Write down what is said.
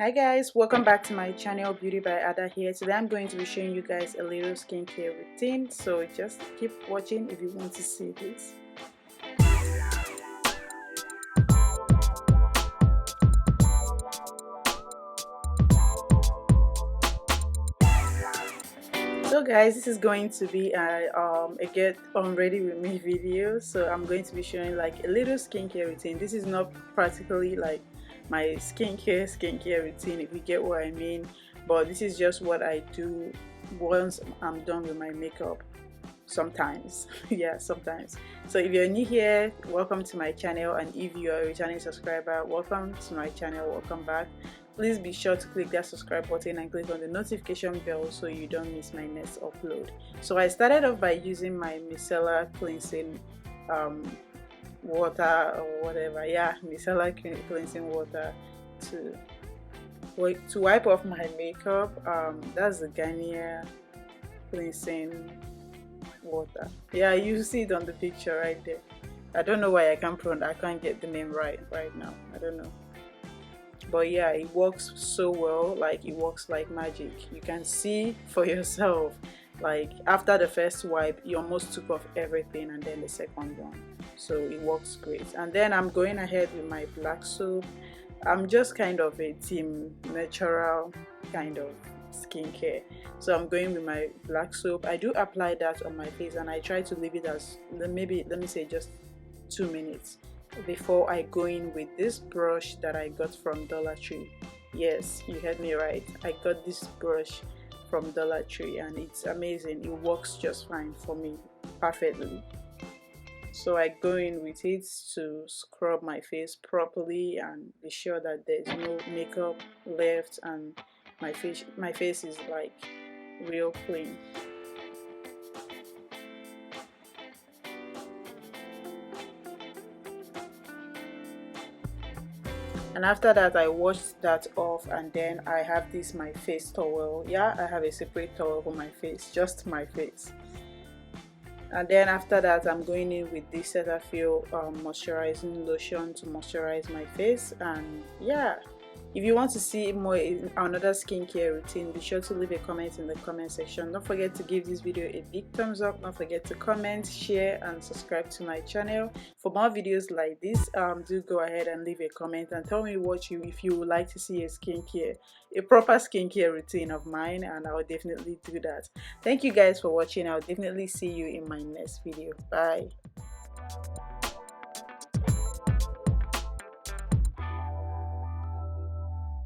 Hi guys, welcome back to my channel. Beauty by Ada here. Today I'm going to be showing you guys a little skincare routine, so just keep watching if you want to see this. So guys, this is going to be a get ready with me video. So I'm going to be showing like a little skincare routine. This is not practically like my skincare routine, if you get what I mean, but this is just what I do once I'm done with my makeup. Sometimes yeah, sometimes. So if you're new here, welcome to my channel, and if you are a returning subscriber, welcome to my channel, welcome back. Please be sure to click that subscribe button and click on the notification bell so you don't miss my next upload. So I started off by using my micellar cleansing water or whatever, yeah, micellar cleansing water to wipe off my makeup. That's the Garnier cleansing water. Yeah, you see it on the picture right there. I don't know why I can't get the name right now. I don't know, but yeah, it works so well. Like, it works like magic. You can see for yourself, like after the first wipe you almost took off everything, and then the second one, so it works great. And then I'm going ahead with my black soap. I'm just kind of a team natural kind of skincare, so I'm going with my black soap. I do apply that on my face, and I try to leave it as maybe, let me say, just 2 minutes before I go in with this brush that I got from Dollar Tree. Yes, you heard me right, I got this brush from Dollar Tree and it's amazing. It works just fine for me, perfectly. So I go in with it to scrub my face properly and be sure that there's no makeup left, and my face is like real clean. And after that I washed that off, and then I have this my face towel. Yeah, I have a separate towel for my face, just my face. And then after that I'm going in with this Cetaphil moisturizing lotion to moisturize my face. And yeah, if you want to see more in another skincare routine, be sure to leave a comment in the comment section. Don't forget to give this video a big thumbs up. Don't forget to comment, share, and subscribe to my channel for more videos like this. Do go ahead and leave a comment and tell me if you would like to see a proper skincare routine of mine, and I'll definitely do that. Thank you guys for watching. I'll definitely see you in my next video. Bye.